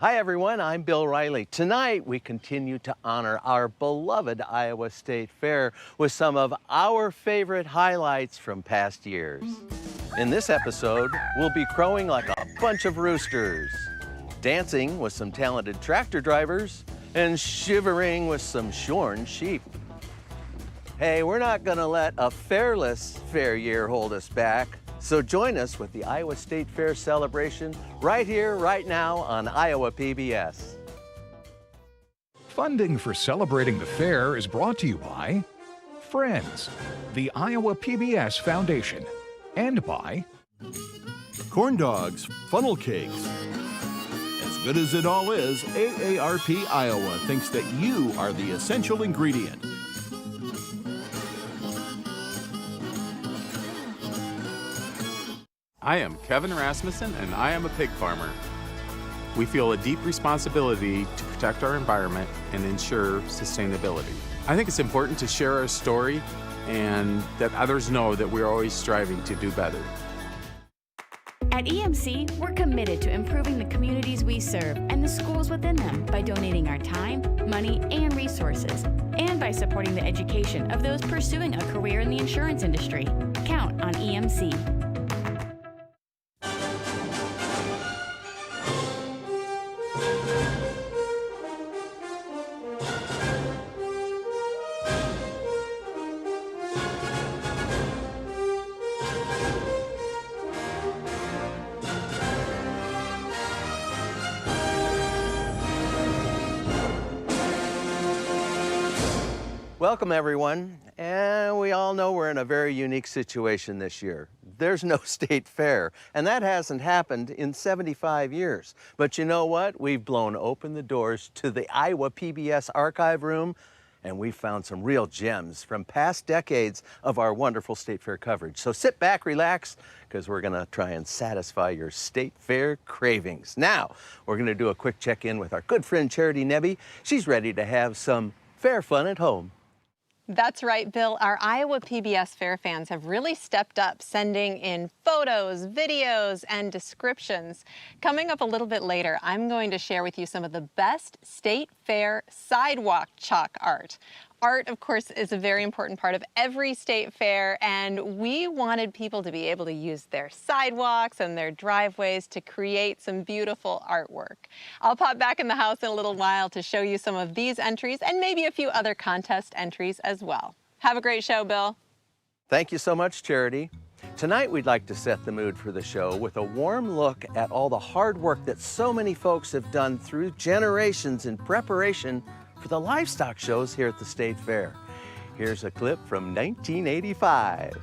Hi everyone, I'm Bill Riley. Tonight we continue to honor our beloved Iowa State Fair with some of our favorite highlights from past years. In this episode, we'll be crowing like a bunch of roosters, dancing with some talented tractor drivers, and shivering with some shorn sheep. Hey, we're not gonna let a fairless fair year hold us back. So join us with the Iowa State Fair celebration right here, right now on Iowa PBS. Funding for celebrating the fair is brought to you by Friends, the Iowa PBS Foundation, and by corn dogs, funnel cakes. As good as it all is, AARP Iowa thinks that you are the essential ingredient. I am Kevin Rasmussen, and I am a pig farmer. We feel a deep responsibility to protect our environment and ensure sustainability. I think it's important to share our story and that others know that we're always striving to do better. At EMC, we're committed to improving the communities we serve and the schools within them by donating our time, money, and resources, and by supporting the education of those pursuing a career in the insurance industry. Count on EMC. Welcome everyone, and we all know we're in a very unique situation this year. There's no state fair, and that hasn't happened in 75 years. But you know what? We've blown open the doors to the Iowa PBS archive room, and we found some real gems from past decades of our wonderful state fair coverage. So sit back, relax, because we're gonna try and satisfy your state fair cravings. Now, we're gonna do a quick check-in with our good friend Charity Nebbe. She's ready to have some fair fun at home. That's right, Bill. Our Iowa PBS Fair fans have really stepped up, sending in photos, videos, and descriptions. Coming up a little bit later, I'm going to share with you some of the best state fair sidewalk chalk art. Art, of course, is a very important part of every state fair, and we wanted people to be able to use their sidewalks and their driveways to create some beautiful artwork. I'll pop back in the house in a little while to show you some of these entries and maybe a few other contest entries as well. Have a great show, Bill. Thank you so much, Charity. Tonight, we'd like to set the mood for the show with a warm look at all the hard work that so many folks have done through generations in preparation for the livestock shows here at the State Fair. Here's a clip from 1985.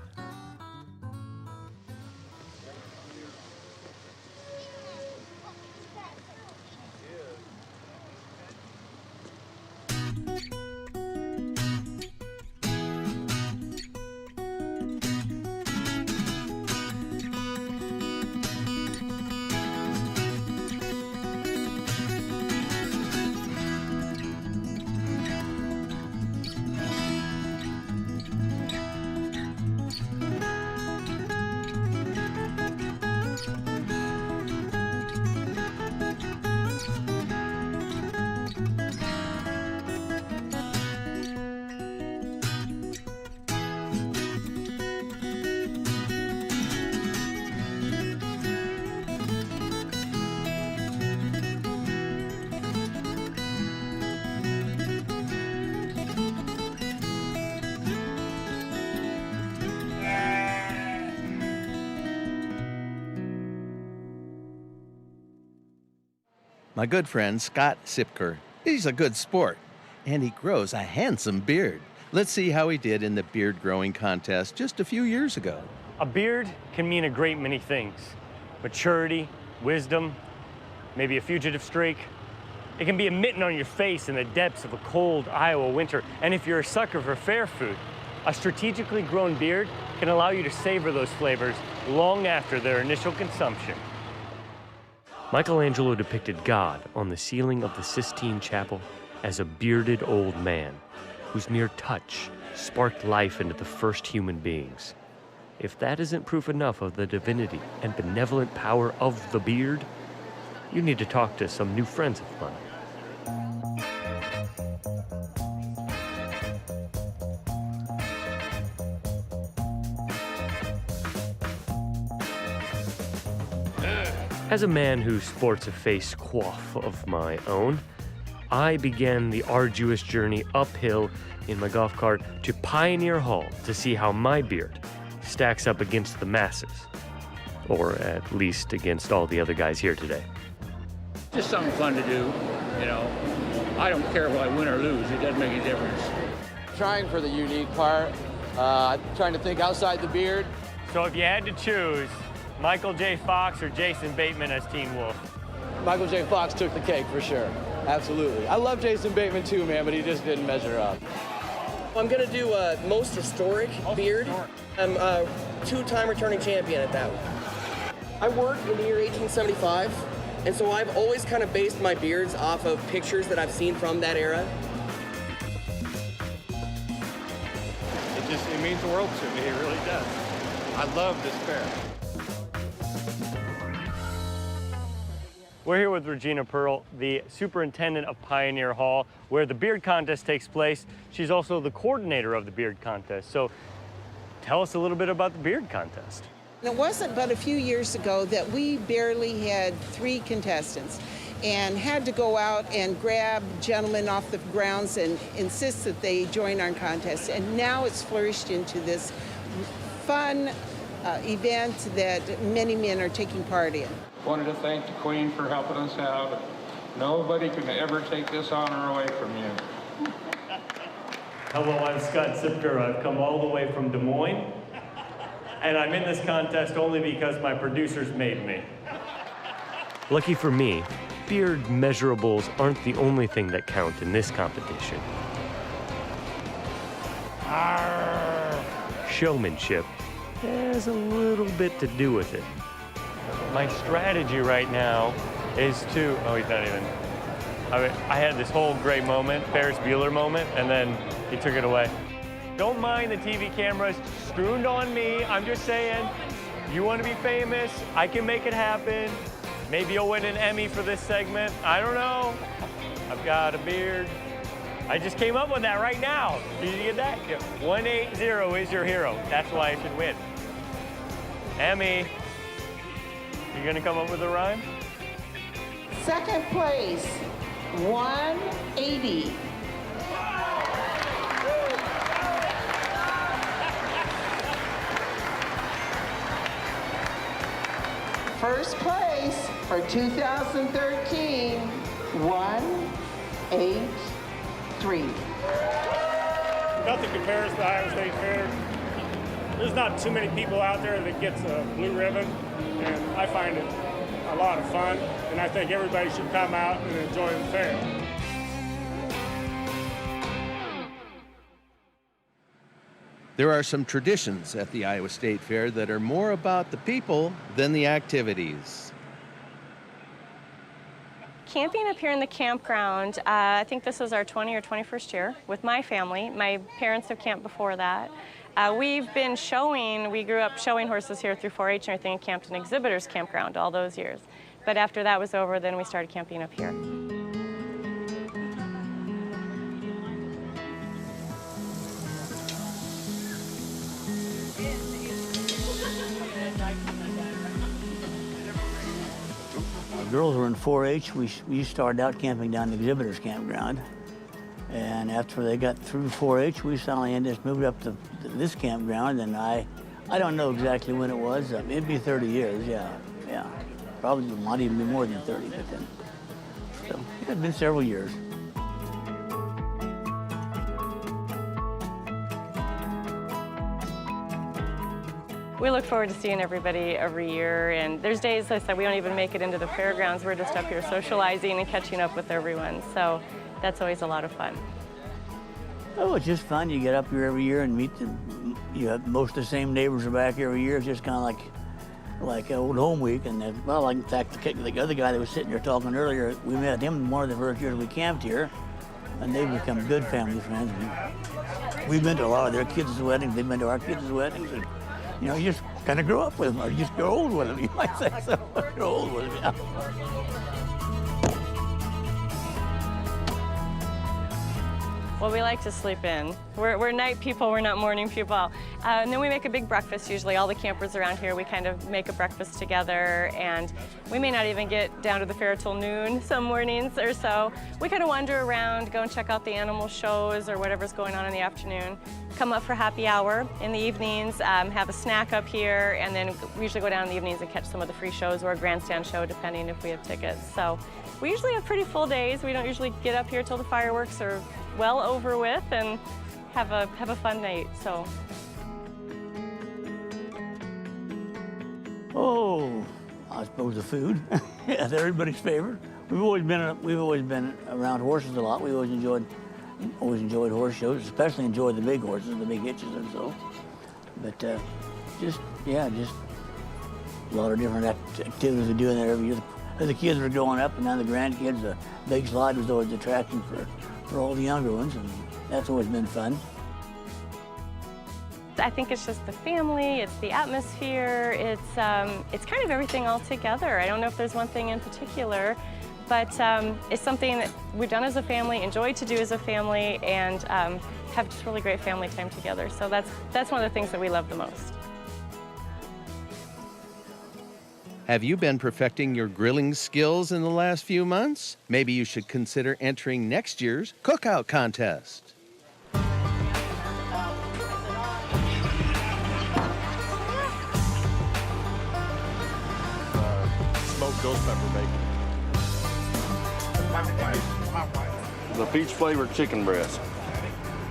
My good friend, Scott Sipker, he's a good sport, and he grows a handsome beard. Let's see how he did in the beard growing contest just a few years ago. A beard can mean a great many things. Maturity, wisdom, maybe a fugitive streak. It can be a mitten on your face in the depths of a cold Iowa winter. And if you're a sucker for fair food, a strategically grown beard can allow you to savor those flavors long after their initial consumption. Michelangelo depicted God on the ceiling of the Sistine Chapel as a bearded old man whose mere touch sparked life into the first human beings. If that isn't proof enough of the divinity and benevolent power of the beard, you need to talk to some new friends of mine. As a man who sports a face coif of my own, I began the arduous journey uphill in my golf cart to Pioneer Hall to see how my beard stacks up against the masses, or at least against all the other guys here today. Just something fun to do, you know. I don't care if I win or lose, it doesn't make any difference. Trying for the unique part, trying to think outside the beard. So if you had to choose Michael J. Fox or Jason Bateman as Teen Wolf? Michael J. Fox took the cake for sure, absolutely. I love Jason Bateman too, man, but he just didn't measure up. I'm gonna do most historic beard. I'm a two-time returning champion at that one. I worked in the year 1875, and so I've always kind of based my beards off of pictures that I've seen from that era. It means the world to me, it really does. I love this fair. We're here with Regina Pearl, the superintendent of Pioneer Hall, where the beard contest takes place. She's also the coordinator of the beard contest. So tell us a little bit about the beard contest. It wasn't but a few years ago that we barely had 3 contestants and had to go out and grab gentlemen off the grounds and insist that they join our contest. And now it's flourished into this fun event that many men are taking part in. Wanted to thank the Queen for helping us out. Nobody can ever take this honor away from you. Hello, I'm Scott Sipker. I've come all the way from Des Moines, and I'm in this contest only because my producers made me. Lucky for me, beard measurables aren't the only thing that count in this competition. Showmanship has a little bit to do with it. My strategy right now is to, oh, he's not even. I had this whole great moment, Ferris Bueller moment, and then he took it away. Don't mind the TV cameras strewned on me. I'm just saying, you want to be famous, I can make it happen. Maybe you'll win an Emmy for this segment. I don't know. I've got a beard. I just came up with that right now. Did you get that? Yeah. 180 is your hero. That's why I should win. Emmy. You gonna come up with a rhyme? Second place, 180. First place for 2013, 183. Nothing compares to the Iowa State Fair. There's not too many people out there that gets a blue ribbon, and I find it a lot of fun, and I think everybody should come out and enjoy the fair. There are some traditions at the Iowa State Fair that are more about the people than the activities. Camping up here in the campground, I think this is our 20 or 21st year with my family. My parents have camped before that. We've been showing, we grew up showing horses here through 4-H and everything, and camped in Exhibitors Campground all those years. But after that was over, then we started camping up here. Girls were in 4-H. We started out camping down the Exhibitors Campground. And after they got through 4-H, we suddenly just moved up to this campground, and I don't know exactly when it was. It'd be 30 years, yeah. Probably might even be more than 30, but then. So it's been several years. We look forward to seeing everybody every year, and there's days, like I said, we don't even make it into the fairgrounds. We're just up here socializing and catching up with everyone, so that's always a lot of fun. Oh, it's just fun. You get up here every year and meet you have most of the same neighbors are back every year. It's just kind of like old home week. And then, well, like in fact, the other guy that was sitting there talking earlier, we met him one of the first years we camped here, and they've become good family friends. We've been to a lot of their kids' weddings. They've been to our kids' weddings. And, you know, you just kind of grow up with them, or you just grow old with them, you might say so. Grow old with them, yeah. Well, we like to sleep in. We're night people, we're not morning people. And then we make a big breakfast usually. All the campers around here, we kind of make a breakfast together, and we may not even get down to the fair till noon some mornings or so. We kind of wander around, go and check out the animal shows or whatever's going on in the afternoon. Come up for happy hour in the evenings, have a snack up here, and then we usually go down in the evenings and catch some of the free shows or a grandstand show, depending if we have tickets. So we usually have pretty full days. We don't usually get up here till the fireworks are well over with and have a fun night. So. Oh, I suppose the food. That's everybody's favorite. We've always been around horses a lot. We always enjoyed horse shows, especially enjoyed the big horses, the big hitches and so. But just a lot of different activities we do in there every year. As the kids were growing up, and now the grandkids, the big slide was always the attraction for all the younger ones, and that's always been fun. I think it's just the family, it's the atmosphere, it's kind of everything all together. I don't know if there's one thing in particular, but it's something that we've done as a family, enjoyed to do as a family, and have just really great family time together. So that's one of the things that we love the most. Have you been perfecting your grilling skills in the last few months? Maybe you should consider entering next year's Cookout Contest. Smoked ghost pepper bacon. The peach flavored chicken breast.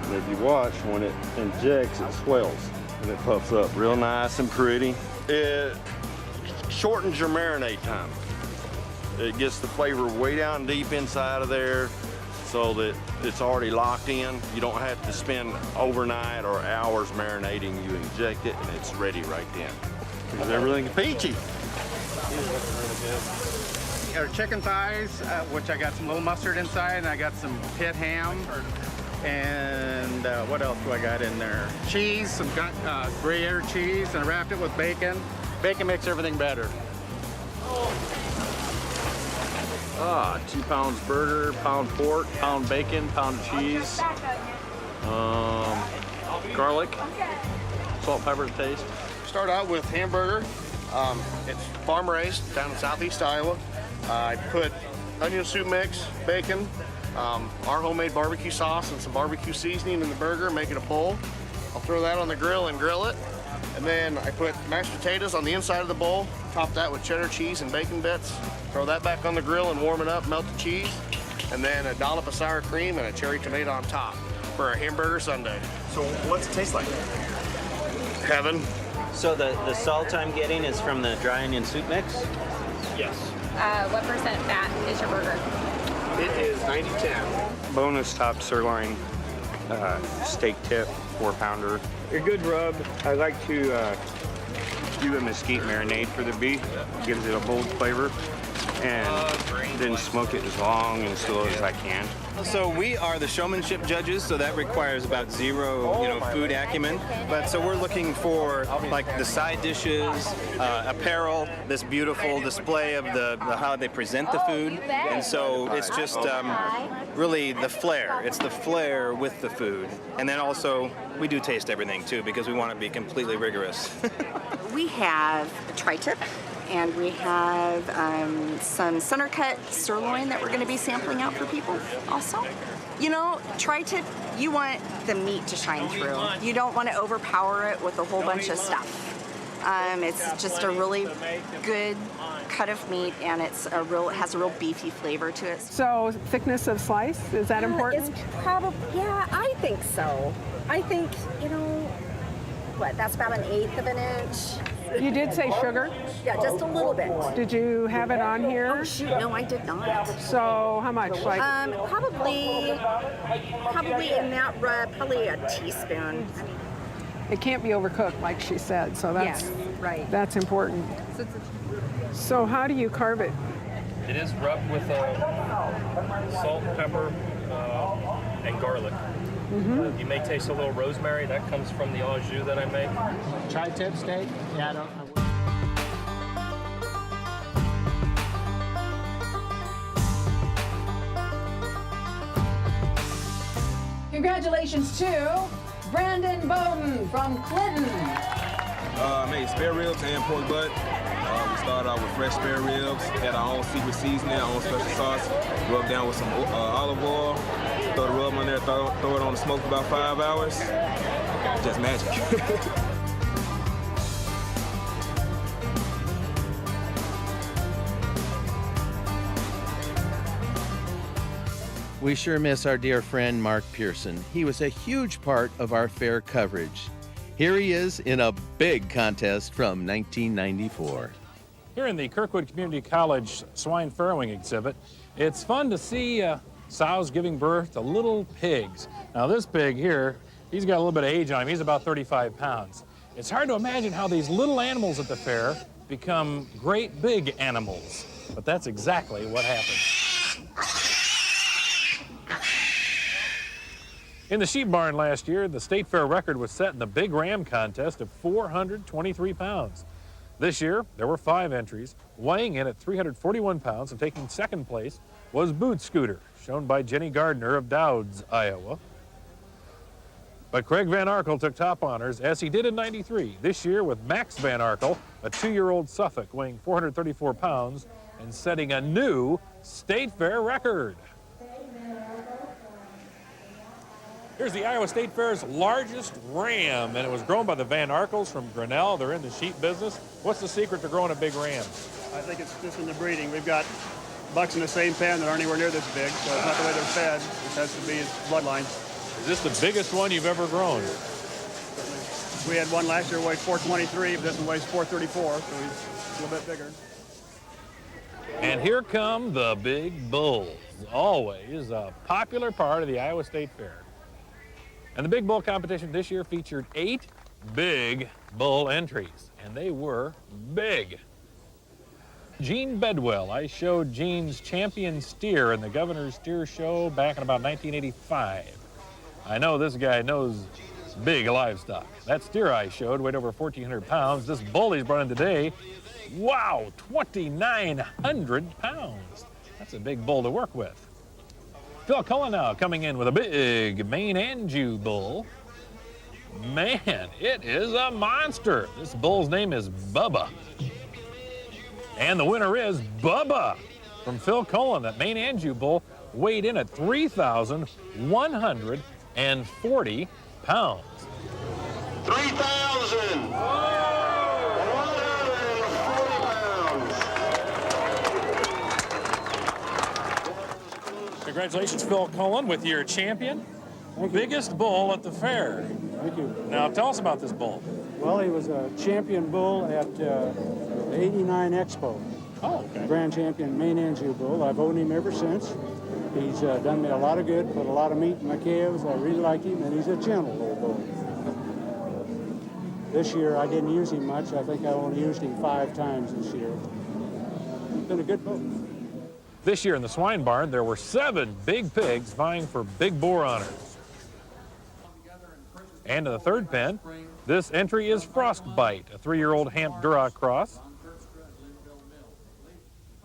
And if you watch, when it injects, it swells and it puffs up real nice and pretty. It shortens your marinade time. It gets the flavor way down deep inside of there so that it's already locked in. You don't have to spend overnight or hours marinating. You inject it and it's ready right then. Because everything's peachy. Our chicken thighs, which I got some little mustard inside, and I got some pit ham. And what else do I got in there? Cheese, some Gruyere cheese, and I wrapped it with bacon. Bacon makes everything better. 2 pounds burger, pound pork, pound bacon, pound cheese, garlic, salt, pepper to taste. Start out with hamburger. It's farm raised down in southeast Iowa. I put onion soup mix, bacon, our homemade barbecue sauce, and some barbecue seasoning in the burger, make it a bowl. I'll throw that on the grill and grill it. And then I put mashed potatoes on the inside of the bowl, top that with cheddar cheese and bacon bits, throw that back on the grill and warm it up, melt the cheese, and then a dollop of sour cream and a cherry tomato on top for a hamburger sundae. So what's it taste like? Heaven. So the salt I'm getting is from the dry onion soup mix? Yes. What % fat is your burger? It is 90-10. Bonus top sirloin steak tip, 4-pounder. A good rub. I like to do a mesquite marinade for the beef. Gives it a bold flavor. And then smoke it as long and slow as I can. So we are the showmanship judges, so that requires about zero, food acumen. But so we're looking for like the side dishes, apparel, this beautiful display of the how they present the food, and so it's just really the flair. It's the flair with the food, and then also we do taste everything too because we want to be completely rigorous. We have tri-tip. And we have some center cut sirloin that we're going to be sampling out for people also. Tri-tip, you want the meat to shine through. You don't want to overpower it with a whole bunch of stuff. It's just a really good cut of meat, and it has a real beefy flavor to it. So thickness of slice, is that important? It's yeah, I think so. I think, that's about 1/8 of an inch. You did say sugar? Yeah, just a little bit. Did you have it on here? Oh, shoot, no, I did not. So how much? Probably in that rub, probably a teaspoon. It can't be overcooked, like she said, so right. That's important. So how do you carve it? It is rubbed with salt, pepper, and garlic. Mm-hmm. You may taste a little rosemary. That comes from the au jus that I make. Tri-tip steak? Yeah, Congratulations to Brandon Bowden from Clinton. I made spare ribs and pork butt. We started out with fresh spare ribs, had our own secret seasoning, our own special sauce, rubbed down with some olive oil, throw the rub on there, throw it on the smoke for about 5 hours. Just magic. We sure miss our dear friend Mark Pearson. He was a huge part of our fair coverage. Here he is in a big contest from 1994. Here in the Kirkwood Community College swine farrowing exhibit, it's fun to see sows giving birth to little pigs. Now this pig here, he's got a little bit of age on him. He's about 35 pounds. It's hard to imagine how these little animals at the fair become great big animals, but that's exactly what happens. In the sheep barn last year, the state fair record was set in the big ram contest of 423 pounds. This year, there were 5 entries. Weighing in at 341 pounds and taking second place was Boot Scooter, shown by Jenny Gardner of Dowds, Iowa. But Craig Van Arkel took top honors, as he did in '93, this year with Max Van Arkel, a 2-year-old Suffolk weighing 434 pounds and setting a new state fair record. Here's the Iowa State Fair's largest ram, and it was grown by the Van Arkels from Grinnell. They're in the sheep business. What's the secret to growing a big ram? I think it's just in the breeding. We've got bucks in the same pen that aren't anywhere near this big, so it's not the way they're fed. It has to be bloodline. Is this the biggest one you've ever grown? We had one last year weighed 423, but this one weighs 434, so he's a little bit bigger. And here come the big bulls, always a popular part of the Iowa State Fair. And the big bull competition this year featured 8 big bull entries, and they were big. Gene Bedwell, I showed Gene's champion steer in the Governor's Steer Show back in about 1985. I know this guy knows big livestock. That steer I showed weighed over 1,400 pounds. This bull he's brought in today, wow, 2,900 pounds. That's a big bull to work with. Phil Cullen now coming in with a big Maine Anjou bull. Man, it is a monster. This bull's name is Bubba. And the winner is Bubba from Phil Cullen. That Maine Anjou bull weighed in at 3,140 pounds. 3,000! Congratulations, Phil Cullen, with your champion. Biggest bull at the fair. Thank you. Now, tell us about this bull. Well, he was a champion bull at the '89 Expo. Oh, okay. Grand champion Maine Anjou bull. I've owned him ever since. He's done me a lot of good, put a lot of meat in my calves. I really like him, and he's a gentle little bull. This year, I didn't use him much. I think I only used him 5 times this year. He's been a good bull. This year in the swine barn, there were 7 big pigs vying for big boar honors. And in the third pen, this entry is Frostbite, a 3-year-old Hamp Duroc cross.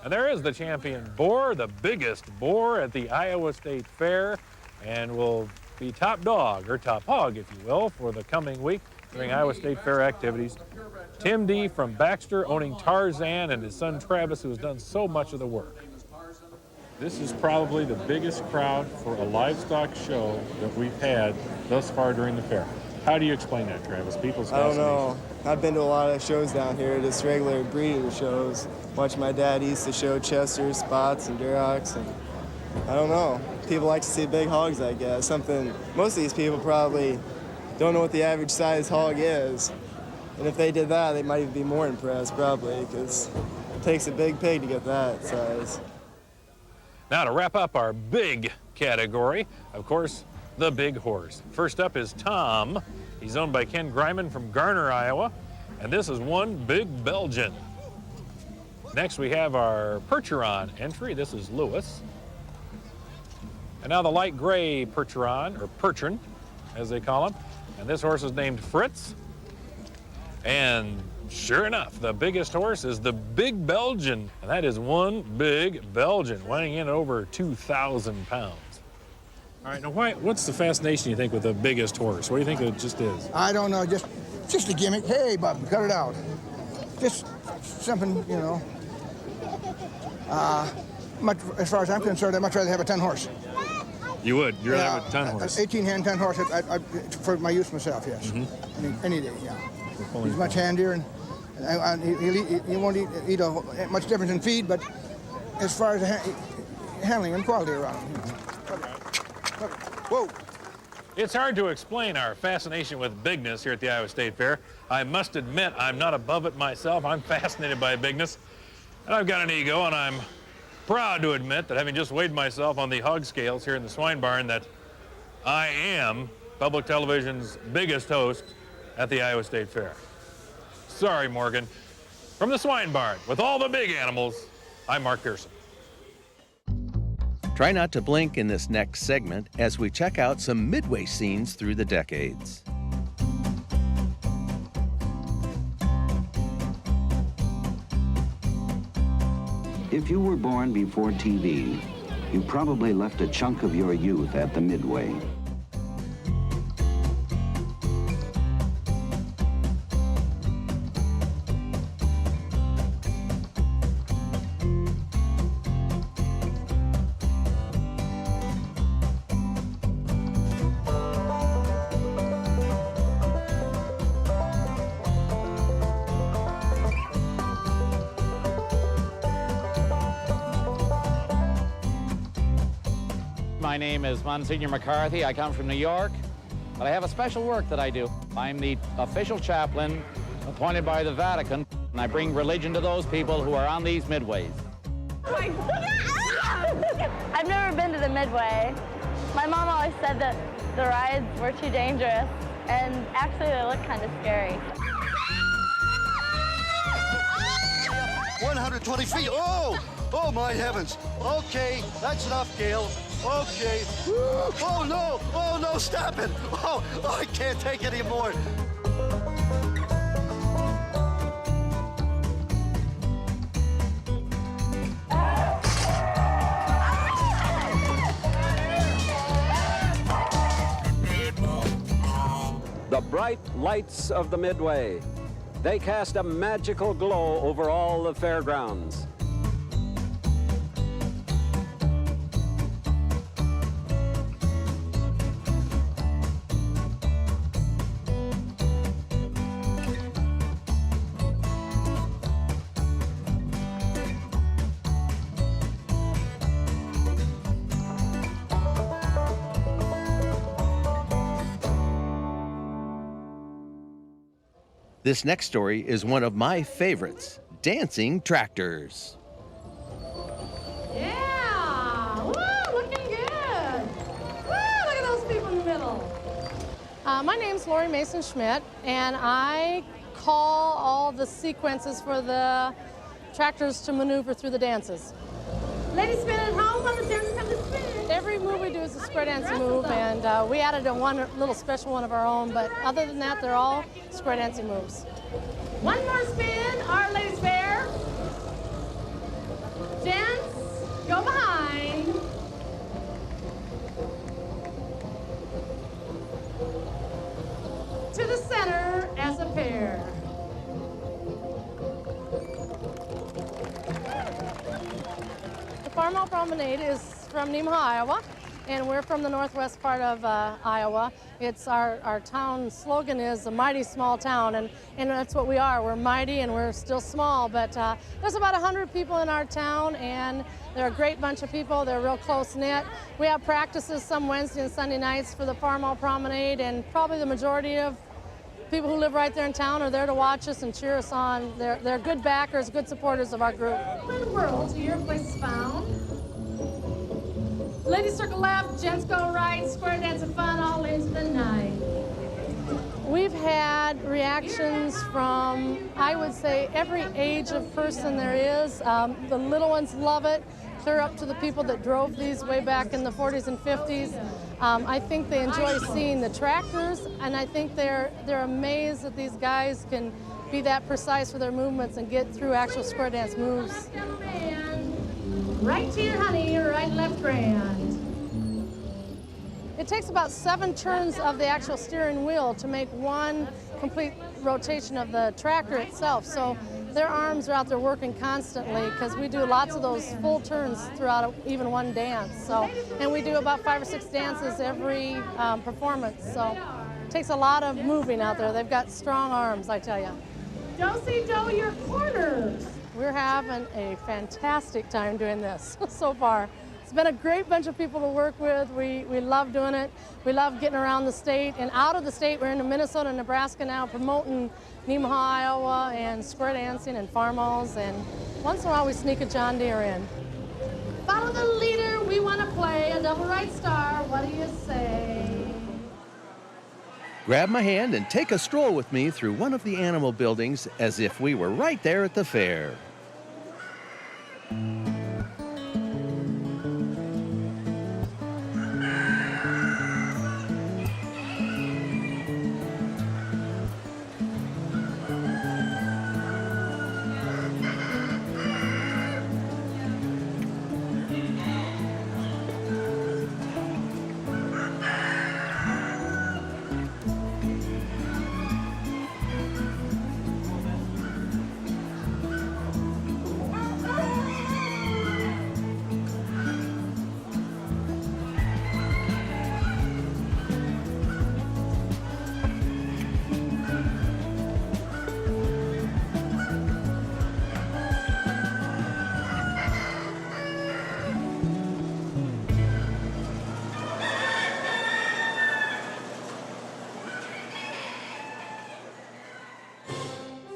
And there is the champion boar, the biggest boar at the Iowa State Fair, and will be top dog, or top hog, if you will, for the coming week during Iowa State Fair activities. Tim D. from Baxter, owning Tarzan, and his son Travis, who has done so much of the work. This is probably the biggest crowd for a livestock show that we've had thus far during the fair. How do you explain that, Travis? People's I don't fascination. know. I've been to a lot of shows down here, just regular breeder shows. Watch my dad used to show Chesters, Spots, and Durocs, and I don't know. People like to see big hogs, I guess. Something most of these people probably don't know what the average size hog is. And if they did that, they might even be more impressed, probably, because it takes a big pig to get that size. Now to wrap up our big category, of course, the big horse. First up is Tom. He's owned by Ken Greiman from Garner, Iowa, and this is one big Belgian. Next we have our Percheron entry. This is Lewis. And now the light gray Percheron, or Percheron, as they call him. And this horse is named Fritz. And sure enough, the biggest horse is the big Belgian, and that is one big Belgian, weighing in over 2,000 pounds. All right, now what's the fascination you think with the biggest horse? What do you think it just is? I don't know, just a gimmick. Hey, Bob, cut it out. Just something, you know. As far as I'm concerned, I'd much rather have a 10 horse. You would? You'd rather have a 10 horse? 18 hand, 10 horse, for my use myself, yes. Any day, yeah. He's much handier, and he won't eat much difference in feed, but as far as handling and quality around him. Whoa. It's hard to explain our fascination with bigness here at the Iowa State Fair. I must admit, I'm not above it myself. I'm fascinated by bigness. And I've got an ego, and I'm proud to admit that having just weighed myself on the hog scales here in the swine barn, that I am public television's biggest host at the Iowa State Fair. Sorry, Morgan. From the swine barn, with all the big animals, I'm Mark Pearson. Try not to blink in this next segment as we check out some Midway scenes through the decades. If you were born before TV, you probably left a chunk of your youth at the Midway. My name is Monsignor McCarthy. I come from New York, but I have a special work that I do. I'm the official chaplain appointed by the Vatican, and I bring religion to those people who are on these midways. I've never been to the Midway. My mom always said that the rides were too dangerous, and actually they look kind of scary. 120 feet. Oh my heavens. Okay, that's enough, Gail. Okay. Oh no, stop it. Oh, I can't take any more. The bright lights of the Midway. They cast a magical glow over all the fairgrounds. This next story is one of my favorites, dancing tractors. Yeah! Woo, looking good! Woo, look at those people in the middle. My name's Lori Mason-Schmidt, and I call all the sequences for the tractors to maneuver through the dances. Ladies spin at home on the dance come to spin. Every move we do is a square dancing move, and we added one little special one of our own, but other than that, they're all square dancing moves. One more spin, our ladies fair. Gents, go behind. To the center as a pair. The All Promenade is from Nemaha, Iowa, and we're from the northwest part of Iowa. It's our town slogan is a mighty small town, and that's what we are. We're mighty and we're still small, but there's about 100 people in our town, and they're a great bunch of people. They're real close-knit. We have practices some Wednesday and Sunday nights for the All Promenade, and probably the majority of people who live right there in town are there to watch us and cheer us on. They're good backers, good supporters of our group. Whirl to your place is found. Ladies circle left, gents go right, square dance of fun all into the night. We've had reactions from, I would say, every age of person there is. The little ones love it, clear up to the people that drove these way back in the 40s and 50s. I think they enjoy seeing the tractors, and I think they're amazed that these guys can be that precise with their movements and get through actual square dance moves. Right to your honey, right left grand. It takes about 7 turns of the actual steering wheel to make one complete rotation of the tractor itself. So their arms are out there working constantly because we do lots of those full turns throughout even one dance. So, and we do about 5 or 6 dances every performance. So it takes a lot of moving out there. They've got strong arms, I tell you. Do-si-do your corners. We're having a fantastic time doing this so far. It's been a great bunch of people to work with. We love doing it. We love getting around the state and out of the state. We're into Minnesota and Nebraska now promoting Nemaha, Iowa, and square dancing and farmals, and once in a while we sneak a John Deere in. Follow the leader, we want to play a double right star. What do you say? Grab my hand and take a stroll with me through one of the animal buildings as if we were right there at the fair.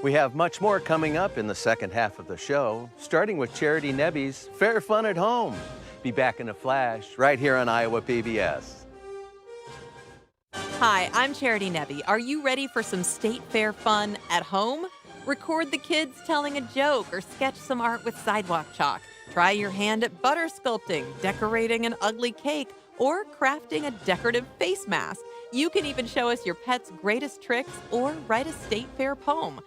We have much more coming up in the second half of the show, starting with Charity Nebbe's Fair Fun at Home. Be back in a flash right here on Iowa PBS. Hi, I'm Charity Nebbe. Are you ready for some state fair fun at home? Record the kids telling a joke or sketch some art with sidewalk chalk. Try your hand at butter sculpting, decorating an ugly cake, or crafting a decorative face mask. You can even show us your pet's greatest tricks or write a state fair poem.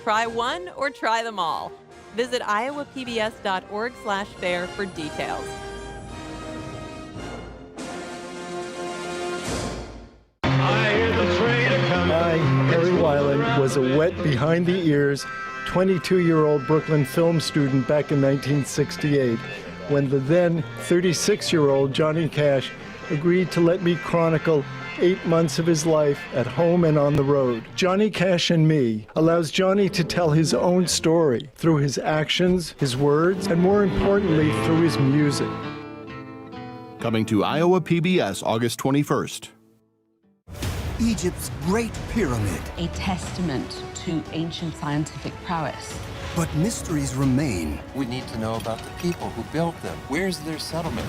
Try one or try them all. Visit iowapbs.org/fair for details. I, Harry Weiland, was a wet behind the ears 22-year-old Brooklyn film student back in 1968 when the then 36-year-old Johnny Cash agreed to let me chronicle 8 months of his life at home and on the road. Johnny Cash and Me allows Johnny to tell his own story through his actions, his words, and more importantly, through his music. Coming to Iowa PBS August 21st. Egypt's Great Pyramid. A testament to ancient scientific prowess. But mysteries remain. We need to know about the people who built them. Where's their settlement?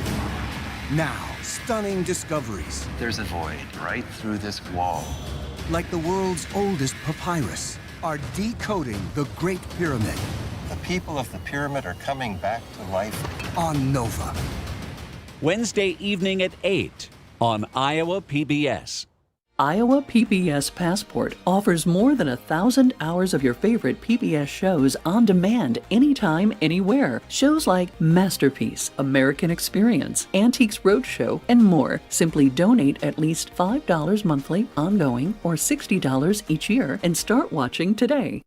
Now, stunning discoveries. There's a void right through this wall. Like the world's oldest papyrus, are decoding the Great Pyramid. The people of the pyramid are coming back to life. On Nova. Wednesday evening at 8 on Iowa PBS. Iowa PBS Passport offers more than 1,000 hours of your favorite PBS shows on demand, anytime, anywhere. Shows like Masterpiece, American Experience, Antiques Roadshow, and more. Simply donate at least $5 monthly, ongoing, or $60 each year, and start watching today.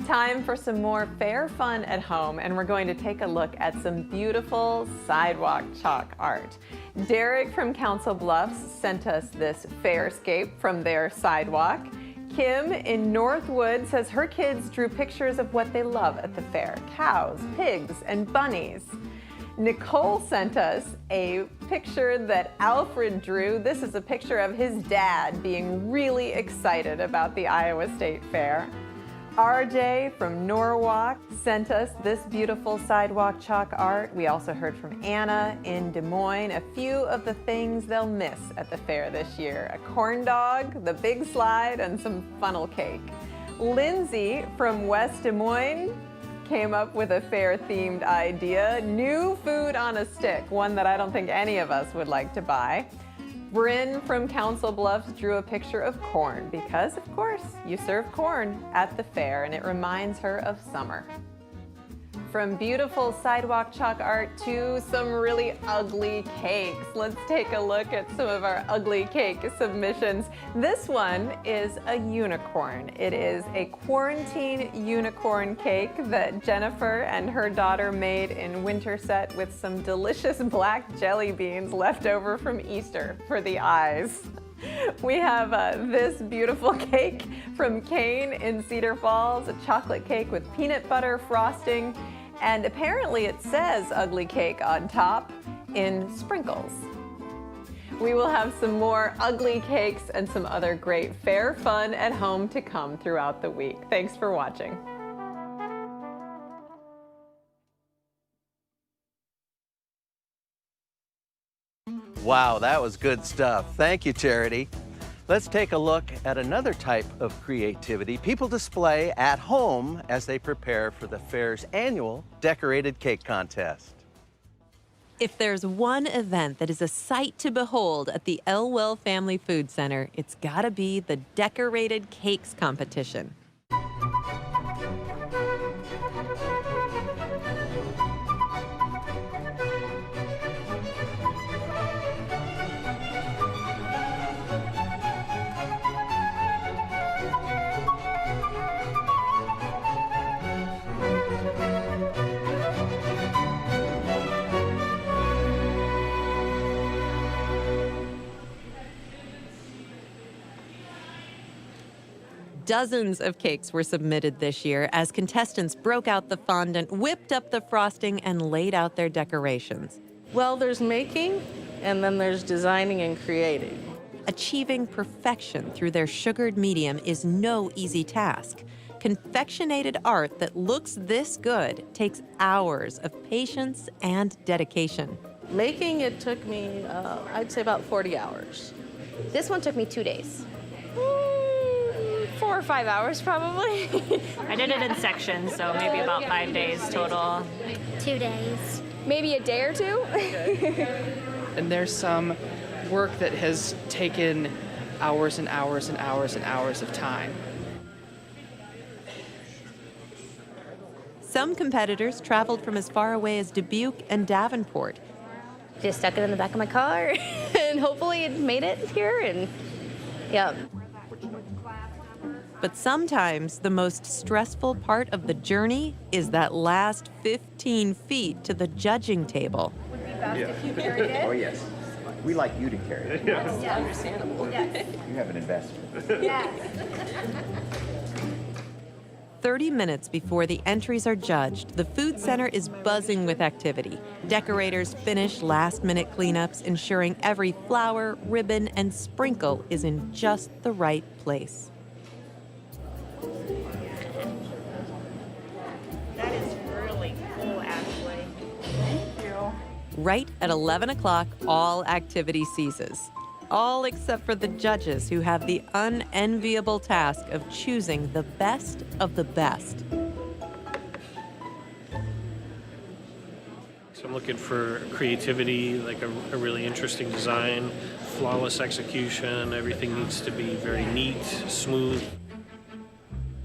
Time for some more fair fun at home, and we're going to take a look at some beautiful sidewalk chalk art. Derek from Council Bluffs sent us this fairscape from their sidewalk. Kim in Northwood says her kids drew pictures of what they love at the fair: cows, pigs, and bunnies. Nicole sent us a picture that Alfred drew. This is a picture of his dad being really excited about the Iowa State Fair. RJ from Norwalk sent us this beautiful sidewalk chalk art. We also heard from Anna in Des Moines, a few of the things they'll miss at the fair this year: a corn dog, the big slide, and some funnel cake. Lindsay from West Des Moines came up with a fair-themed idea: new food on a stick, one that I don't think any of us would like to buy. Bryn from Council Bluffs drew a picture of corn because, of course, you serve corn at the fair, and it reminds her of summer. From beautiful sidewalk chalk art to some really ugly cakes. Let's take a look at some of our ugly cake submissions. This one is a unicorn. It is a quarantine unicorn cake that Jennifer and her daughter made in Winterset with some delicious black jelly beans left over from Easter for the eyes. We have this beautiful cake from Kane in Cedar Falls, a chocolate cake with peanut butter frosting, and apparently it says ugly cake on top in sprinkles. We will have some more ugly cakes and some other great fair fun at home to come throughout the week. Thanks for watching. Wow, that was good stuff. Thank you, Charity. Let's take a look at another type of creativity people display at home as they prepare for the fair's annual decorated cake contest. If there's one event that is a sight to behold at the Elwell Family Food Center, it's gotta be the Decorated Cakes competition. Dozens of cakes were submitted this year as contestants broke out the fondant, whipped up the frosting, and laid out their decorations. Well, there's making, and then there's designing and creating. Achieving perfection through their sugared medium is no easy task. Confectionated art that looks this good takes hours of patience and dedication. Making it took me, I'd say about 40 hours. This one took me 2 days. 4 or 5 hours, probably. I did it in sections, so maybe about 5 days total. 2 days. Maybe a day or two. And there's some work that has taken hours and hours and hours and hours of time. Some competitors traveled from as far away as Dubuque and Davenport. Just stuck it in the back of my car, and hopefully it made it here, and yeah. But sometimes the most stressful part of the journey is that last 15 feet to the judging table. Would be best if you carried it. Oh, yes. We like you to carry it. Yes. Yeah. Understandable. Yes. You have an investment. Yes. 30 minutes before the entries are judged, the food center is buzzing with activity. Decorators finish last-minute cleanups, ensuring every flower, ribbon, and sprinkle is in just the right place. That is really cool, actually. Thank you. Right at 11 o'clock, all activity ceases. All except for the judges, who have the unenviable task of choosing the best of the best. So I'm looking for creativity, like a really interesting design, flawless execution. Everything needs to be very neat, smooth.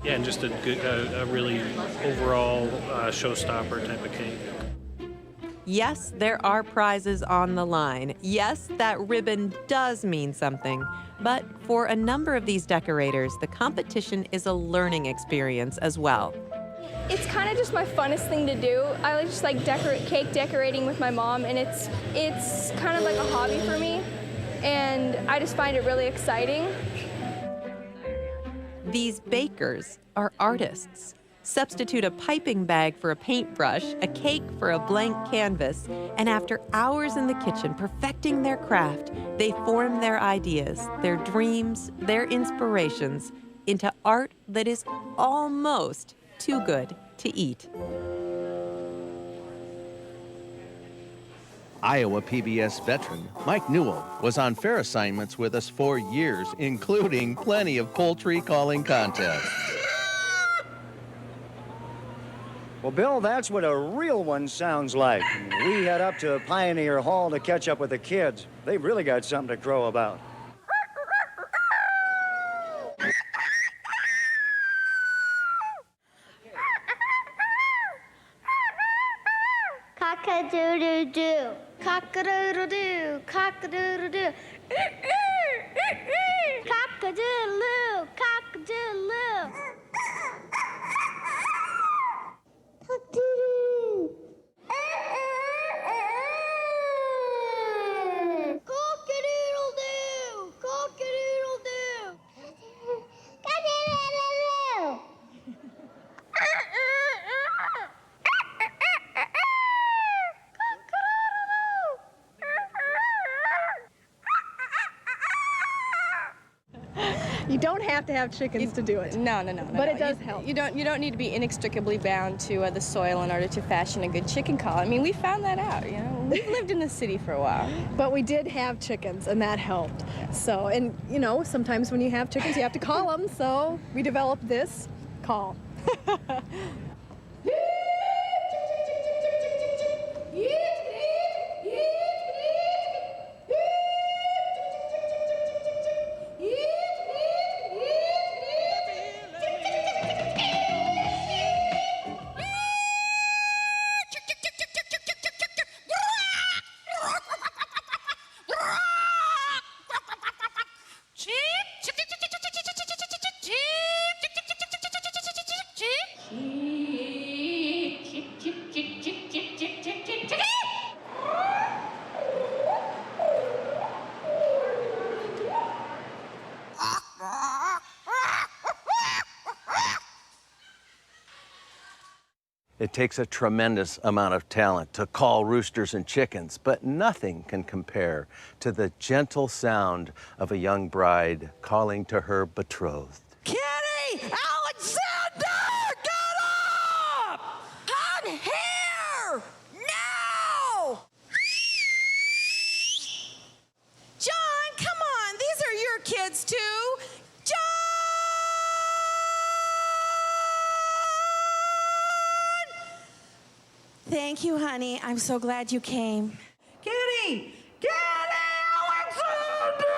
Yeah, and just a really overall showstopper type of cake. Yes, there are prizes on the line. Yes, that ribbon does mean something. But for a number of these decorators, the competition is a learning experience as well. It's kind of just my funnest thing to do. I just like cake decorating with my mom, and it's kind of like a hobby for me, and I just find it really exciting. These bakers are artists. Substitute a piping bag for a paintbrush, a cake for a blank canvas, and after hours in the kitchen perfecting their craft, they form their ideas, their dreams, their inspirations into art that is almost too good to eat. Iowa PBS veteran Mike Newell was on fair assignments with us for years, including plenty of poultry calling contests. Well, Bill, that's what a real one sounds like. We head up to Pioneer Hall to catch up with the kids. They've really got something to crow about. Cock-a-doodle-doo, cock-a-doodle-doo, cock-a-doodle-doo. Cock-a-doodle-doo, cock-a-doodle-doo. Cock-a-doodle-doo. Cock-a-doodle-doo, cock-a-doodle-doo. Cock-a-doodle-doo. You don't have to have chickens to do it. No. But it does help. You don't need to be inextricably bound to the soil in order to fashion a good chicken call. I mean, we found that out. You know, we've lived in the city for a while. But we did have chickens, and that helped. So, and you know, sometimes when you have chickens, you have to call them. So we developed this call. It takes a tremendous amount of talent to call roosters and chickens, but nothing can compare to the gentle sound of a young bride calling to her betrothed. Kitty! Alexander! Get up! I'm here! Now! John, come on. These are your kids, too. John! Thank you, honey. I'm so glad you came. Kitty! Kitty! Alexander!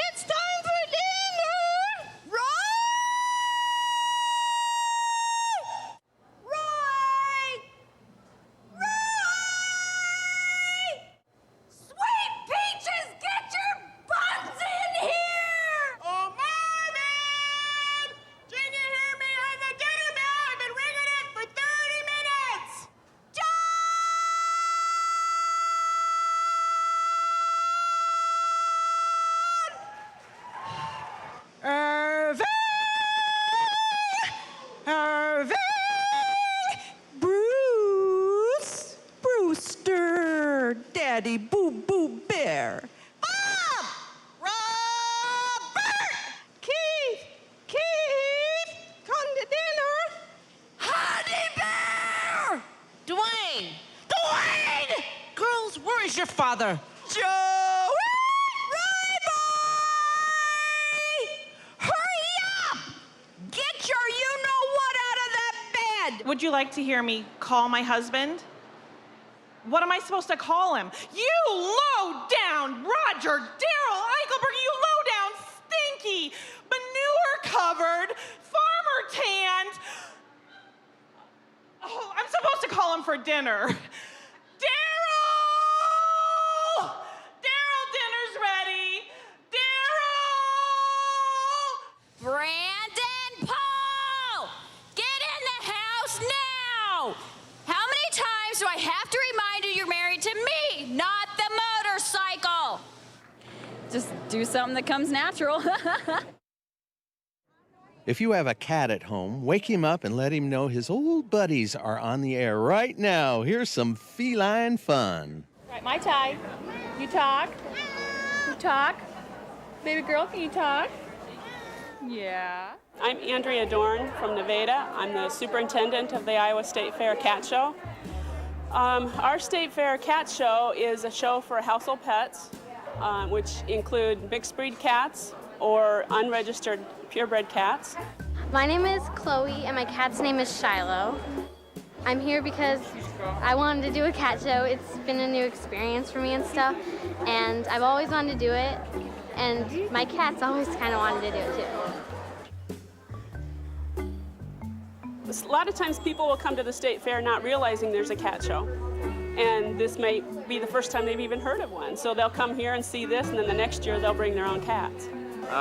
It's time for dinner! Right! Sweet peaches, get your buns in here! Oh, Marvin! Can you hear me on the dinner bell? I've been ringing it for 30 minutes! Irving! Brewster! Daddy Boo Boo Bear! Bob! Robert! Keith! Come to dinner! Honey Bear! Dwayne! Girls, where is your father? Joe! Hurry up! Get your you-know-what out of that bed! Would you like to hear me call my husband? What am I supposed to call him? You low-down Roger Darrell Eichelberg, you low-down stinky, manure-covered, farmer-tanned. Oh, I'm supposed to call him for dinner. Darrell! Darrell, dinner's ready. Darrell! Brandon Paul! Get in the house now! How many times do I have to remind you you're married to me, not the motorcycle? Just do something that comes natural. If you have a cat at home, wake him up and let him know his old buddies are on the air right now. Here's some feline fun. Right, my tie. You talk. You talk. Baby girl, can you talk? Yeah. I'm Andrea Dorn from Nevada. I'm the superintendent of the Iowa State Fair Cat Show. Our State Fair Cat Show is a show for household pets, which include mixed breed cats, or unregistered purebred cats. My name is Chloe, and my cat's name is Shiloh. I'm here because I wanted to do a cat show. It's been a new experience for me and stuff, and I've always wanted to do it, and my cat's always kind of wanted to do it too. A lot of times people will come to the state fair not realizing there's a cat show. And this may be the first time they've even heard of one. So they'll come here and see this, and then the next year they'll bring their own cats.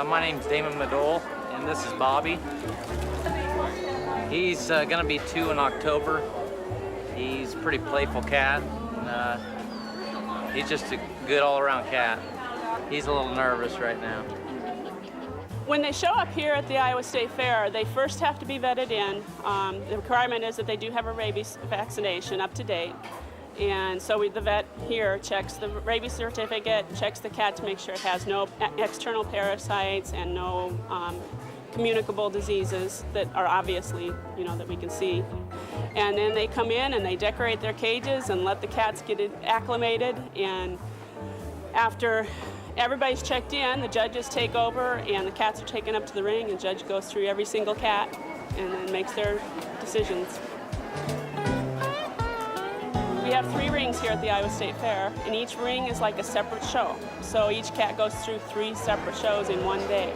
My name's Damon Madole, and this is Bobby. He's gonna be 2 in October. He's a pretty playful cat. He's just a good all-around cat. He's a little nervous right now. When they show up here at the Iowa State Fair, they first have to be vetted in. The requirement is that they do have a rabies vaccination up to date. And so the vet here checks the rabies certificate, checks the cat to make sure it has no external parasites and no communicable diseases that are obviously, that we can see. And then they come in and they decorate their cages and let the cats get acclimated. And after everybody's checked in, the judges take over and the cats are taken up to the ring, and the judge goes through every single cat and then makes their decisions. We have 3 rings here at the Iowa State Fair, and each ring is like a separate show. So each cat goes through 3 separate shows in one day.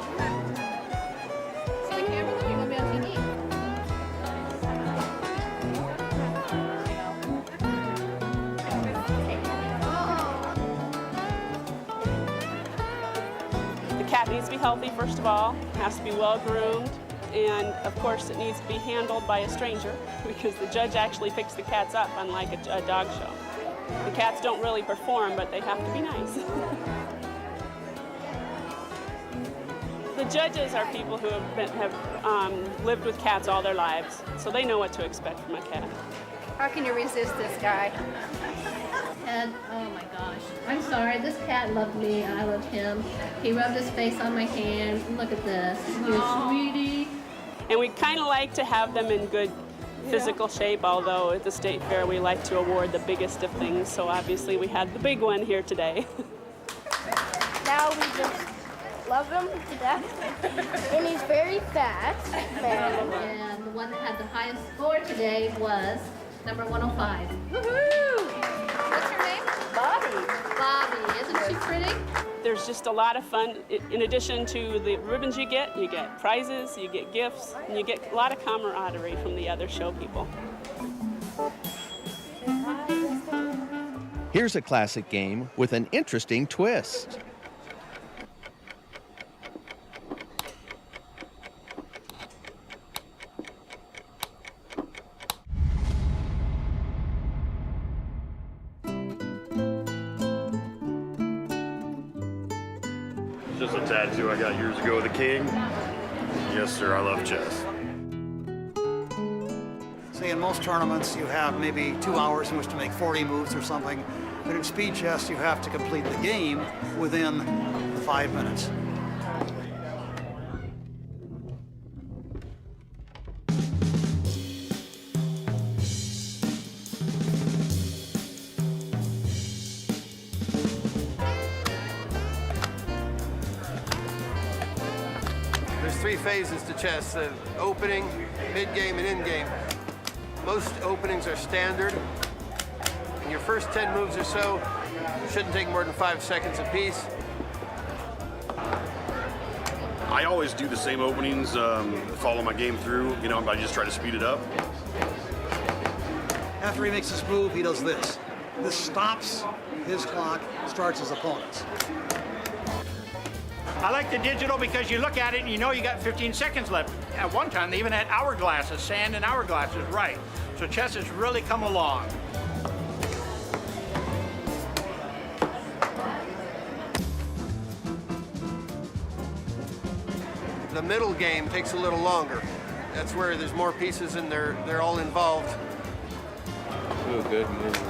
The cat needs to be healthy, first of all. It has to be well groomed. And of course, it needs to be handled by a stranger because the judge actually picks the cats up, unlike a dog show. The cats don't really perform, but they have to be nice. The judges are people who have lived with cats all their lives, so they know what to expect from a cat. How can you resist this guy? And oh my gosh, I'm sorry, this cat loved me and I loved him. He rubbed his face on my hand. Look at this, you sweetie. And we kind of like to have them in good physical shape, although at the state fair we like to award the biggest of things, so obviously we had the big one here today. Now we just love him to death, and he's very fast. And the one that had the highest score today was number 105. Woohoo! What's her name? Bobby. Bobby, isn't she pretty? There's just a lot of fun. In addition to the ribbons you get prizes, you get gifts, and you get a lot of camaraderie from the other show people. Here's a classic game with an interesting twist. Just a tattoo I got years ago of the king. Yes, sir, I love chess. Say in most tournaments you have maybe 2 hours in which to make 40 moves or something, but in speed chess you have to complete the game within the 5 minutes. There's 3 phases to chess, opening, mid-game, and end-game. Most openings are standard, and your first 10 moves or so shouldn't take more than 5 seconds apiece. I always do the same openings, follow my game through, I just try to speed it up. After he makes his move, he does this. This stops his clock, starts his opponent's. I like the digital because you look at it and you know you got 15 seconds left. At one time, they even had hourglasses, sand and hourglasses, right. So chess has really come along. The middle game takes a little longer. That's where there's more pieces and they're all involved. Ooh, good move.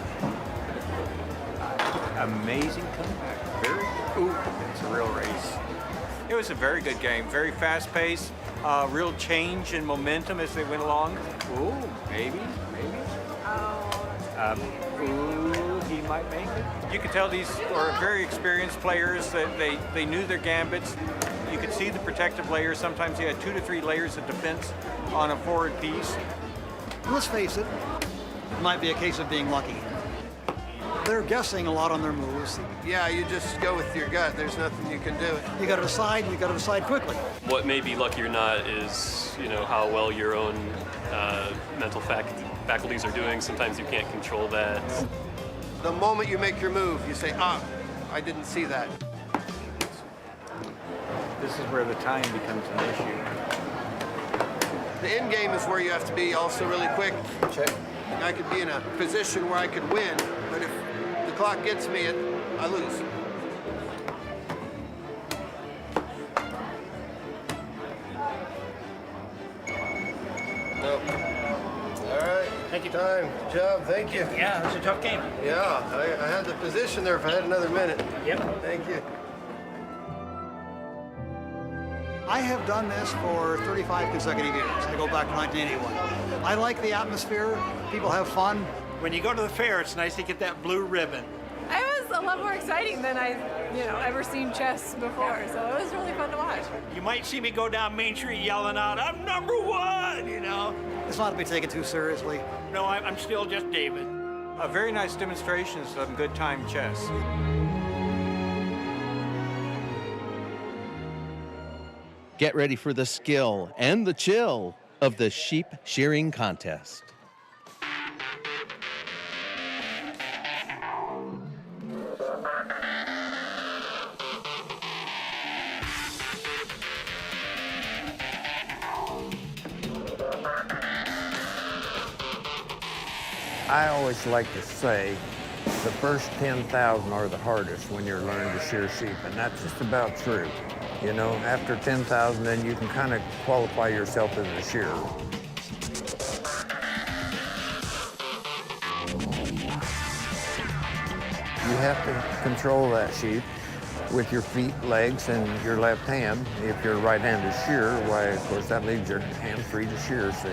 Amazing comeback. Very good. It's a real race. It was a very good game. Very fast paced. Real change in momentum as they went along. Ooh, maybe. Ooh, he might make it. You could tell these are very experienced players. That they knew their gambits. You could see the protective layers. Sometimes you had 2 to 3 layers of defense on a forward piece. Let's face it, it might be a case of being lucky. They're guessing a lot on their moves. Yeah, you just go with your gut. There's nothing you can do. You got to decide, and you got to decide quickly. What may be lucky or not is, how well your own mental faculties are doing. Sometimes you can't control that. The moment you make your move, you say, I didn't see that. This is where the time becomes an issue. The end game is where you have to be also really quick. Check. I could be in a position where I could win, but if the clock gets me, I lose. Nope. All right. Thank you. Time. Good job. Thank you. Yeah, it's a tough game. Yeah, I had the position there if I had another minute. Yep. Thank you. I have done this for 35 consecutive years. I go back to 1981. I like the atmosphere. People have fun. When you go to the fair, it's nice to get that blue ribbon. It was a lot more exciting than I've, ever seen chess before, so it was really fun to watch. You might see me go down Main Street yelling out, "I'm number one," It's not to be taken too seriously. No, I'm still just David. A very nice demonstration of some good time chess. Get ready for the skill and the chill of the Sheep Shearing Contest. I always like to say the first 10,000 are the hardest when you're learning to shear sheep, and that's just about true. After 10,000, then you can kind of qualify yourself as a shearer. You have to control that sheep with your feet, legs, and your left hand. If you're a right-handed shearer, why, of course, that leaves your hand free to shear, see?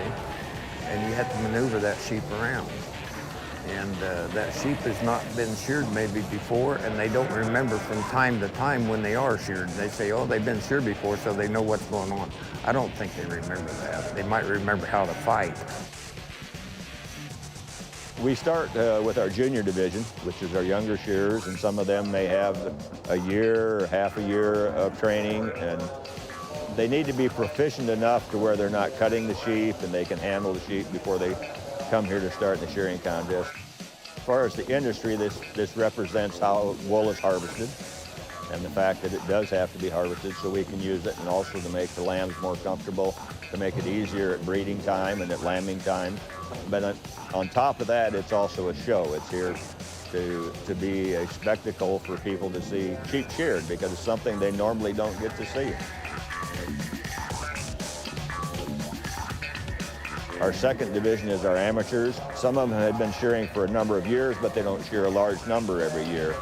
And you have to maneuver that sheep around. And that sheep has not been sheared maybe before, and they don't remember from time to time when they are sheared. They say, oh, they've been sheared before, so they know what's going on. I don't think they remember that. They might remember how to fight. We start with our junior division, which is our younger shearers, and some of them may have a year or half a year of training, and they need to be proficient enough to where they're not cutting the sheep and they can handle the sheep before they come here to start in the shearing contest. As far as the industry, this represents how wool is harvested and the fact that it does have to be harvested so we can use it, and also to make the lambs more comfortable, to make it easier at breeding time and at lambing time. But on top of that, it's also a show. It's here to be a spectacle for people to see sheep sheared, because it's something they normally don't get to see. Our second division is our amateurs. Some of them have been shearing for a number of years, but they don't shear a large number every year.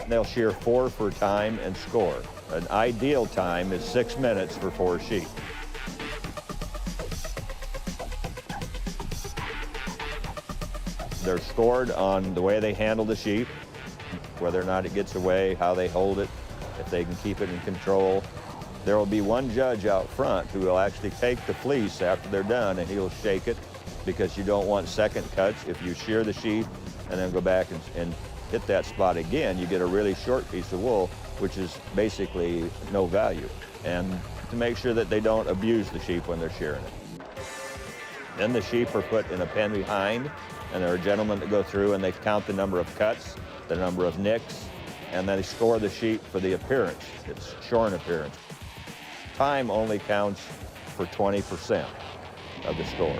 They'll shear 4 for time and score. An ideal time is 6 minutes for 4 sheep. They're scored on the way they handle the sheep, whether or not it gets away, how they hold it, if they can keep it in control. There will be one judge out front who will actually take the fleece after they're done, and he'll shake it, because you don't want second cuts. If you shear the sheep and then go back and hit that spot again, you get a really short piece of wool, which is basically no value. And to make sure that they don't abuse the sheep when they're shearing it. Then the sheep are put in a pen behind, and there are gentlemen that go through and they count the number of cuts, the number of nicks, and then they score the sheep for the appearance. It's shorn appearance. Time only counts for 20% of the score.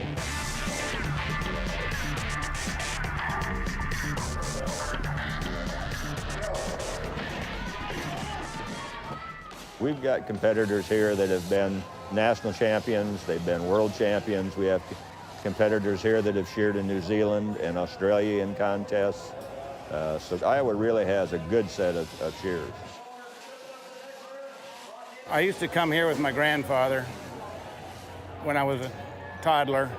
We've got competitors here that have been national champions, they've been world champions. We have competitors here that have sheared in New Zealand and Australia in contests. So Iowa really has a good set of shearers. I used to come here with my grandfather when I was a toddler,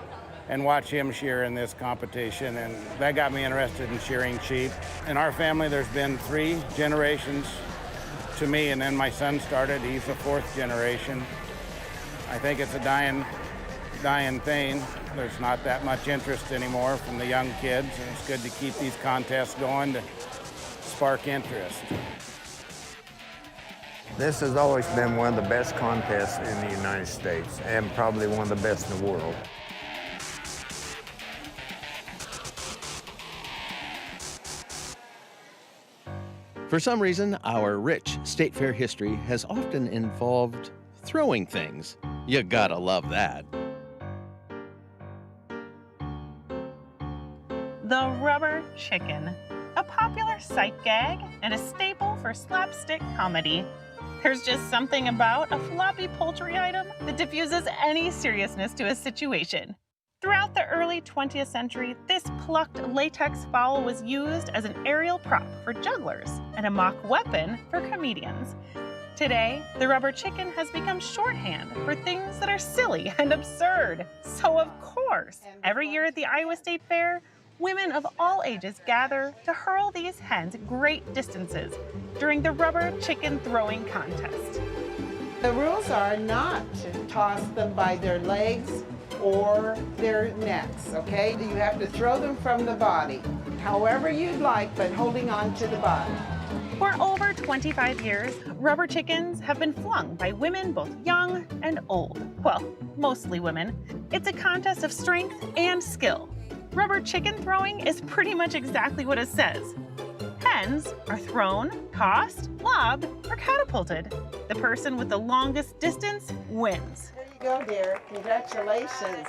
and watch him shear in this competition, and that got me interested in shearing sheep. In our family, there's been 3 generations to me, and then my son started. He's the 4th generation. I think it's a dying thing. There's not that much interest anymore from the young kids, and it's good to keep these contests going to spark interest. This has always been one of the best contests in the United States, and probably one of the best in the world. For some reason, our rich state fair history has often involved throwing things. You gotta love that. The rubber chicken, a popular sight gag and a staple for slapstick comedy. There's just something about a floppy poultry item that diffuses any seriousness to a situation. Throughout the early 20th century, this plucked latex fowl was used as an aerial prop for jugglers and a mock weapon for comedians. Today, the rubber chicken has become shorthand for things that are silly and absurd. So of course, every year at the Iowa State Fair, women of all ages gather to hurl these hens great distances during the rubber chicken throwing contest. The rules are not to toss them by their legs or their necks, okay? You have to throw them from the body, however you'd like, but holding on to the body. For over 25 years, rubber chickens have been flung by women both young and old. Well, mostly women. It's a contest of strength and skill. Rubber chicken throwing is pretty much exactly what it says. Hens are thrown, tossed, lobbed, or catapulted. The person with the longest distance wins. There you go, dear. Congratulations.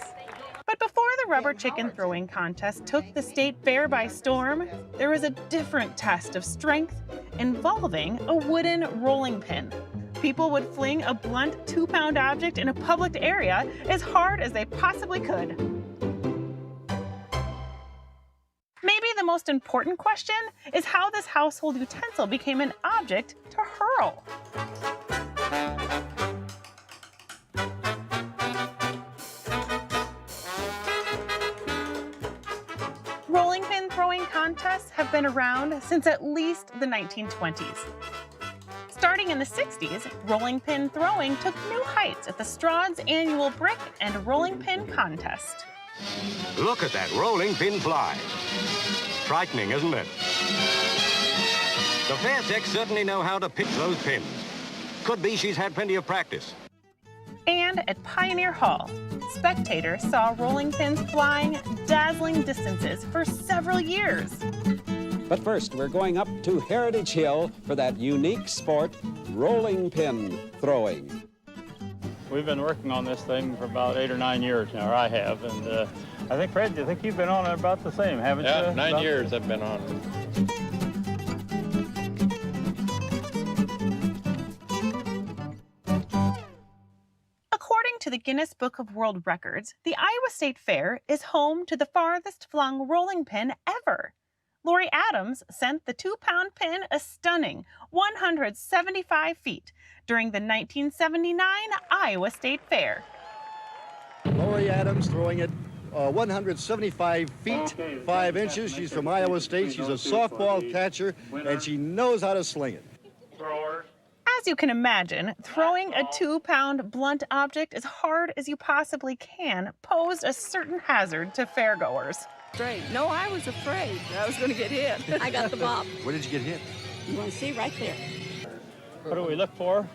But before the rubber chicken throwing contest took the state fair by storm, there was a different test of strength involving a wooden rolling pin. People would fling a blunt 2-pound object in a public area as hard as they possibly could. Maybe the most important question is how this household utensil became an object to hurl. Rolling pin throwing contests have been around since at least the 1920s. Starting in the 60s, rolling pin throwing took new heights at the Strahd's annual Brick and Rolling Pin Contest. Look at that rolling pin fly. Frightening, isn't it? The fair techs certainly know how to pitch those pins. Could be she's had plenty of practice. And at Pioneer Hall, spectators saw rolling pins flying dazzling distances for several years. But first, we're going up to Heritage Hill for that unique sport, rolling pin throwing. We've been working on this thing for about 8 or 9 years now, or I have, and I think, Fred, I think you've been on it about the same, haven't you? Yeah, 9 years I've been on it. According to the Guinness Book of World Records, the Iowa State Fair is home to the farthest flung rolling pin ever. Lori Adams sent the 2-pound pin a stunning 175 feet during the 1979 Iowa State Fair. Lori Adams throwing it 175 feet, 5 inches. She's from Iowa State. She's a softball catcher, and she knows how to sling it. As you can imagine, throwing a 2-pound blunt object as hard as you possibly can posed a certain hazard to fairgoers. Straight. No, I was afraid I was going to get hit. I got the bop. Where did you get hit? You want to see right there. What do we look for?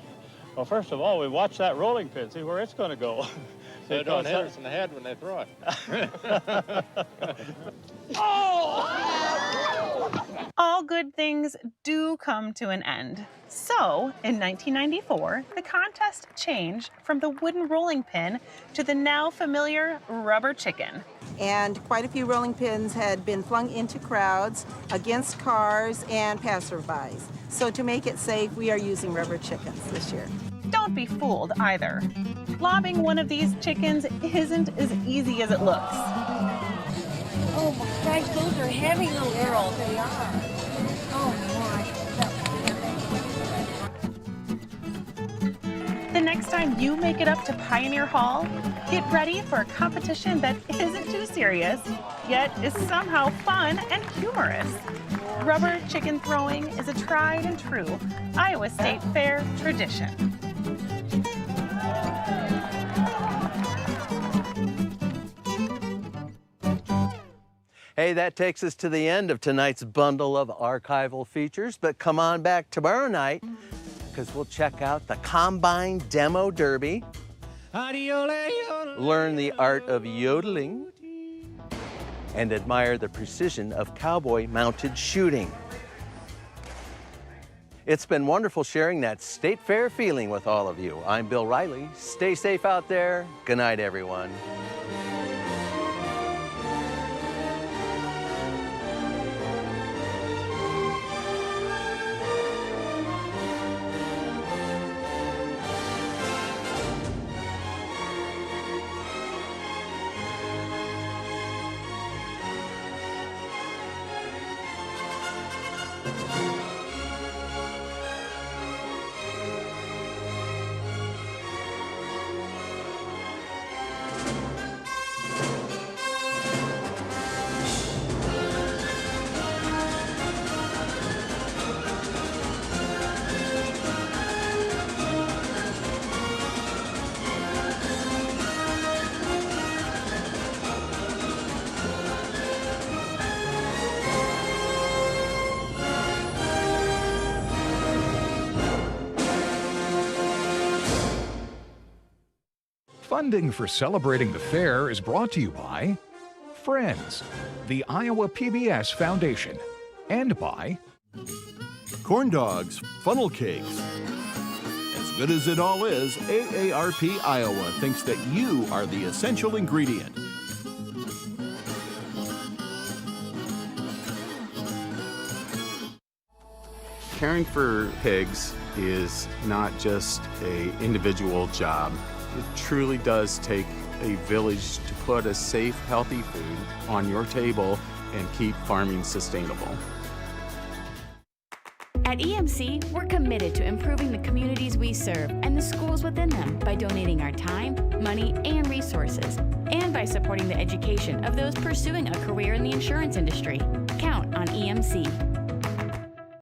Well, first of all, we watch that rolling pin, see where it's going to go. So they don't hit us in the head when they throw it. All good things do come to an end. So, in 1994, the contest changed from the wooden rolling pin to the now familiar rubber chicken. And quite a few rolling pins had been flung into crowds, against cars, and passerbys. So to make it safe, we are using rubber chickens this year. Don't be fooled either. Lobbing one of these chickens isn't as easy as it looks. Oh my gosh, those are heavy little girls. They are. Oh my. The next time you make it up to Pioneer Hall, get ready for a competition that isn't too serious, yet is somehow fun and humorous. Rubber chicken throwing is a tried and true Iowa State Fair tradition. Hey, that takes us to the end of tonight's bundle of archival features, but come on back tomorrow night because we'll check out the Combine Demo Derby, learn the art of yodeling, and admire the precision of cowboy mounted shooting. It's been wonderful sharing that State Fair feeling with all of you. I'm Bill Riley. Stay safe out there. Good night, everyone. Funding for celebrating the fair is brought to you by Friends, the Iowa PBS Foundation, and by corn dogs, funnel cakes. As good as it all is, AARP Iowa thinks that you are the essential ingredient. Caring for pigs is not just an individual job. It truly does take a village to put a safe, healthy food on your table and keep farming sustainable. At EMC, we're committed to improving the communities we serve and the schools within them by donating our time, money, and resources, and by supporting the education of those pursuing a career in the insurance industry. Count on EMC.